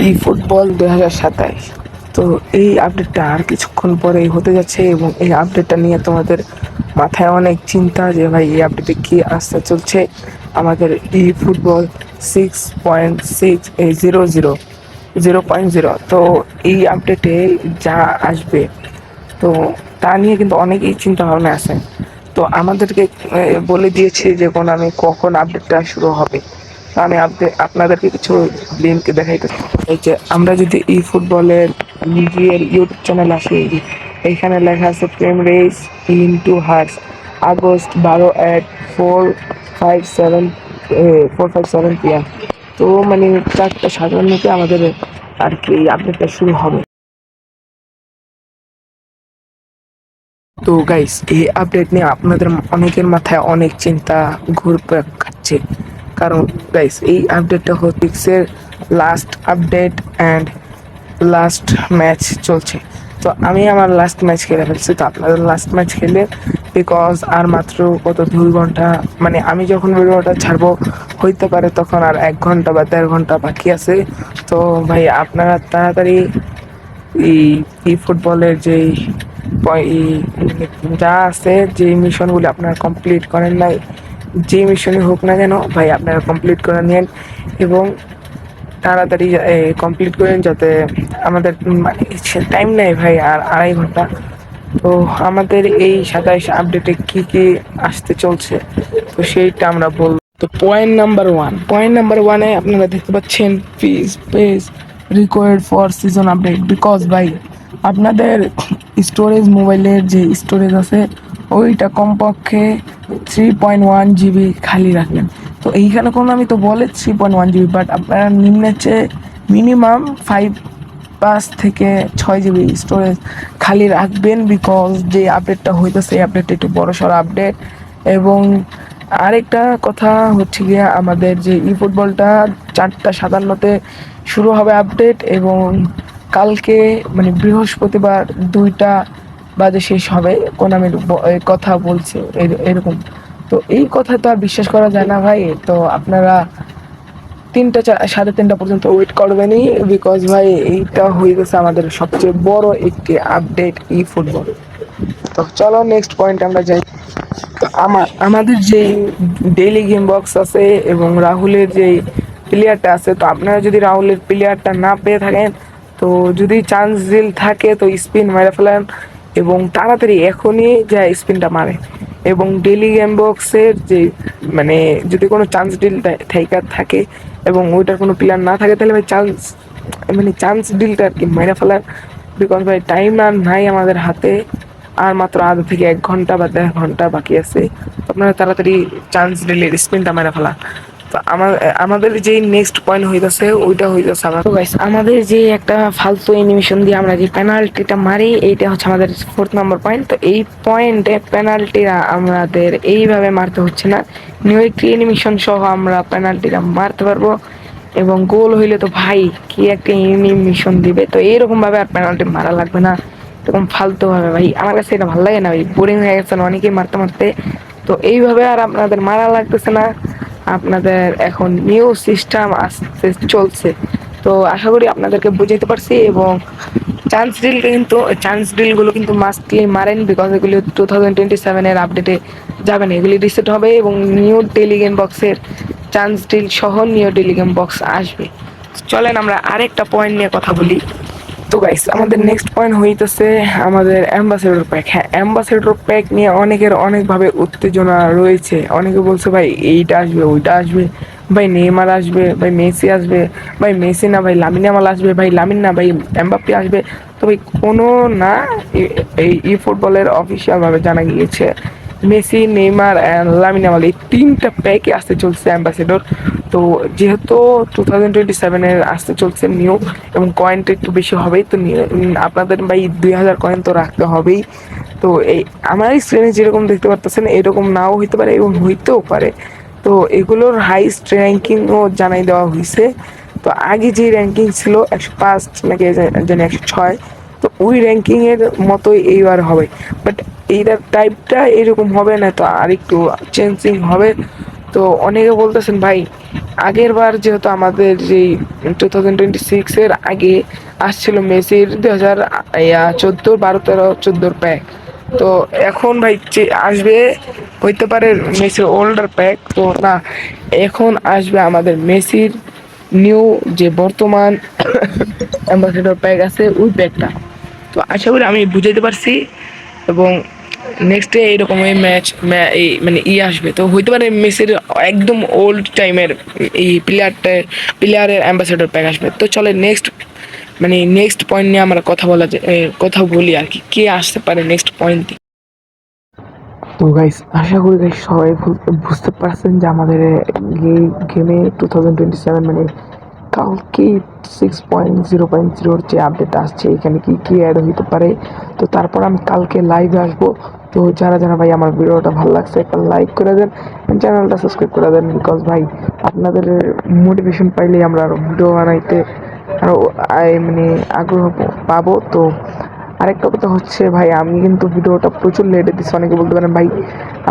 এই ফুটবল 2027। তো এই আপডেটটা আর কিছুক্ষণ পরেই হতে যাচ্ছে এবং এই আপডেটটা নিয়ে তোমাদের মাথায় অনেক চিন্তা যে ভাই এই আপডেটে কি আসতে চলছে। আমাদের এই ফুটবল 6.6 0.0 তো এই আপডেটে যা আসবে তো তা নিয়ে কিন্তু অনেকেই চিন্তা ভাবনা আছে। তো আমাদেরকে বলে দিয়েছে যে আমি কখন আপডেটটা শুরু হবে। তো আমি আপনাদেরকে কিছু লিঙ্ক দেখাইতেছি। এই যে আমরা যদি এই ফুটবলের নিজের ইউটিউব চ্যানেল আসি, এইখানে লেখা আছে Prem race into hearts August 12 at 457 p.m. তো মানে 4:57 আমাদের আর কি এই আপডেটটা শুরু হবে। তো গাইস এই আপডেট নিয়ে আপনাদের অনেকের মাথায় অনেক চিন্তা ঘুরপাক খাচ্ছে, কারণ গাইস এই আপডেটটা হচ্ছে last update and last match চলছে। তো আমি আমার লাস্ট ম্যাচ খেলে ফেলছি, তো আপনাদের লাস্ট ম্যাচ খেলে বিকজ আর মাত্র কত 2 ঘন্টা, মানে আমি যখন ভিডিওটা ছাড়বো হইতে পারে তখন আর 1 ঘন্টা বা 1.5 ঘন্টা বাকি আছে। তো ভাই আপনারা তাড়াতাড়ি এই এই ফুটবলের যেই যা আছে, যে মিশনগুলি আপনারা কমপ্লিট করেন নাই, যে মিশনই হোক না কেন ভাই আপনারা কমপ্লিট করে নেন এবং তাড়াতাড়ি কমপ্লিট করেন, যাতে আমাদের টাইম নেই ভাই আর 2.5 ঘন্টা। তো আমাদের এই 27 আপডেটে কি কি আসতে চলছে তো সেইটা আমরা বলবো। তো পয়েন্ট নাম্বার ওয়ানে আপনারা দেখতে পাচ্ছেন page required for season update, because ভাই আপনাদের স্টোরেজ, মোবাইলের যে স্টোরেজ আছে ওইটা কমপক্ষে 3.1 GB খালি রাখবেন। তো এইখানে কোনো আমি তো বলে 3.1 GB, বাট আপনারা নিম্নের চেয়ে মিনিমাম 5 থেকে 6 GB স্টোরেজ খালি রাখবেন, বিকজ যে আপডেটটা হইতেছে এই আপডেটটা একটু বড় সড়ো আপডেট। এবং আরেকটা কথা হচ্ছে গিয়ে আমাদের যে ই ফুটবলটা 4:57 শুরু হবে আপডেট, এবং কালকে মানে বৃহস্পতিবার 2টা বাজে শেষ হবে। কোন আমি কথা বলছি এরকম। তো এই কথা তো আর বিশ্বাস করা যায় না ভাই। তো আপনারা 3টা 3:30 পর্যন্ত ওয়েট করবেনই, বিকজ ভাই এইটা হয়ে গেছে আমাদের সবচেয়ে বড় একটি আপডেট ই ফুটবল। তো চলো নেক্সট পয়েন্ট আমরা যাই। আমাদের যেই ডেইলি গেম বক্স আছে এবং রাহুলের যেই প্লেয়ারটা আছে, তো আপনারা যদি রাহুলের প্লেয়ারটা না পেয়ে থাকেন তো যদি চান্স ডিল থাকে তো স্পিন মেরে ফেলেন এবং তাড়াতাড়ি এখনই যা স্পিনটা মারে। এবং ডেইলি গেম বক্সের যে মানে যদি কোনো চান্স ডিল থাকে এবং ওইটার কোনো প্লেয়ার না থাকে তাহলে ভাই চান্স ডিলটা আর কি মেরে ফেলার, বিকজ ভাই টাইম আর নাই আমাদের হাতে। আর মাত্র আধা থেকে 1 ঘন্টা বা 1.5 ঘন্টা বাকি আছে। তো আপনারা তাড়াতাড়ি চান্স দিলে স্পিনটা মেরে ফেলা। তো আমাদের যে নেক্সট পয়েন্ট হইতেছে ওইটা হইতেছে আমাদের যে একটা ফালতু অ্যানিমেশন দিয়ে আমরা যে পেনাল্টিটা মারি, এইটা হচ্ছে আমাদের 4th নম্বর পয়েন্ট। তো এই পয়েন্টে পেনাল্টিরা আমাদের এইভাবে মারতে হচ্ছে না, নিউ একটি অ্যানিমেশন সহ আমরা পেনাল্টিটা মারতে পারবো। এবং গোল হইলে তো ভাই কি একটা অ্যানিমেশন দিবে, তো এইরকম ভাবে আর পেনাল্টি মারা লাগবে না এরকম ফালতু ভাবে। ভাই আমার কাছে এটা ভালো লাগে না ভাই, বোরিং হয়ে গেছে না অনেকেই মারতে মারতে। তো এইভাবে আর আপনাদের মারা লাগতেছে না, আপনাদের এখন নিউ সিস্টেম আসতে চলছে। তো আশা করি আপনাদেরকে বুঝাইতে পারছি। এবং চান্স ডিলগুলো কিন্তু মাস্টলি মারেন, বিকজ এগুলি 2027-এর আপডেটে যাবে না, এগুলি রিসেট হবে এবং নিউ ডেইলি গেম বক্সের চান্স ডিল সহ নিউ ডেইলি গেম বক্স আসবে। চলেন আমরা আরেকটা পয়েন্ট নিয়ে কথা বলি। তো গাইস আমাদের নেক্সট পয়েন্ট হইতেছে আমাদের অ্যাম্বাসেডর প্যাক। হ্যাঁ, অ্যাম্বাসেডর প্যাক নিয়ে অনেকের অনেকভাবে উত্তেজনা রয়েছে। অনেকে বলছে ভাই এইটা আসবে, ওইটা আসবে, ভাই নেইমার আসবে, ভাই মেসি আসবে, ভাই মেসি না ভাই লামিন ইয়ামাল আসবে, ভাই লামিন না ভাই এমবাপ্পে আসবে। তো ভাই কোনো না, এই ই ফুটবলের অফিসিয়ালভাবে জানা গিয়েছে Messi, Neymar and Lamine Yamal এই 3টা প্যাকে আসতে চলছে অ্যাম্বাসেডর। তো যেহেতু 2027-এর আসতে চলছে নিউ এবং কয়েনটা একটু বেশি হবেই, তো আপনাদের ভাই 2000 কয়েন তো রাখতে হবেই। তো এই আমার স্ক্রিনে যেরকম দেখতে পারতেছেন এরকম নাও হইতে পারে এবং হইতেও পারে। তো এগুলোর হাইস্ট র্যাঙ্কিংও জানাই দেওয়া হয়েছে। তো আগে যে র্যাঙ্কিং ছিল 105 নাকি জানি 106, তো ওই র্যাঙ্কিংয়ের মতোই এইবার হবে, বাট এইটার টাইপটা এরকম হবে না, তো আর একটু চেঞ্জিং হবে। তো অনেকে বলতেছেন ভাই আগের বার যেহেতু আমাদের যেই 2026-এর আগে আসছিল মেসির 2014, 12, 13, 14 প্যাক। তো এখন ভাই আসবে হইতে পারে মেসির ওল্ডার প্যাক, তো না, এখন আসবে আমাদের মেসির নিউ যে বর্তমান অ্যাম্বাসেডর প্যাক আছে ওই প্যাকটা। তো আশা করি আমি বুঝাইতে পারছি। এবং নেক্সটে এইরকম এই ম্যাচ এই মানে আসবে, তো হইতে পারে মেসির একদম ওল্ড টাইমের এই প্লেয়ারের অ্যাম্বাসেডর প্যাক আসবে। তো চলে নেক্সট পয়েন্ট নিয়ে আমরা কথা বলি আর কি, কে আসতে পারে নেক্সট পয়েন্ট। তো গাইস, আশা করি গাইস সবাই বুঝতে পারছেন যে আমাদের এই গেমে 2027 মানে কালকে 6.0.0 যে আপডেট আসছে এখানে কি কি অ্যাড হইতে পারে। তো তারপর আমি কালকে লাইভে আসবো। তো যারা যারা ভাই আমার ভিডিওটা ভালো লাগছে একটা লাইক করে দেন, চ্যানেলটা সাবস্ক্রাইব করে দেন, বিকজ ভাই আপনাদের মোটিভেশন পাইলেই আমরা আরও ভিডিও বানাইতে আরও মানে আগ্রহ পাবো। তো আরেকটা কথা হচ্ছে ভাই, আমি কিন্তু ভিডিওটা প্রচুর লেটে দিচ্ছি। অনেকে বলতে পারেন ভাই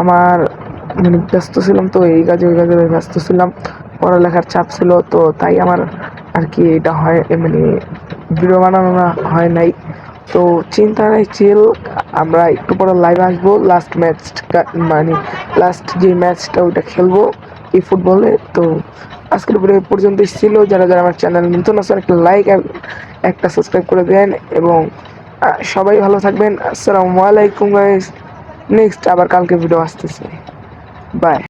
আমার মানে ব্যস্ত ছিলাম, তো এই কাজে ওই কাজে ব্যস্ত ছিলাম, পড়ালেখার চাপ ছিল, তো তাই আমার আর কি এটা হয় মানে ভিডিও বানানো না হয় নাই। তো চিন্তা নাই, চিল, আমরা একটু পরে লাইভে আসবো। লাস্ট ম্যাচটা মানে লাস্ট যে ম্যাচটা ওইটা খেলবো এই ফুটবলে। তো আজকের ভিডিও পর্যন্ত ছিল। যারা যারা আমার চ্যানেল নতুন আছেন একটা লাইক আর একটা সাবস্ক্রাইব করে দেন, এবং সবাই ভালো থাকবেন। আসসালামু আলাইকুম গাইস। নেক্সট আবার কালকে ভিডিও আসতেছে। বাই।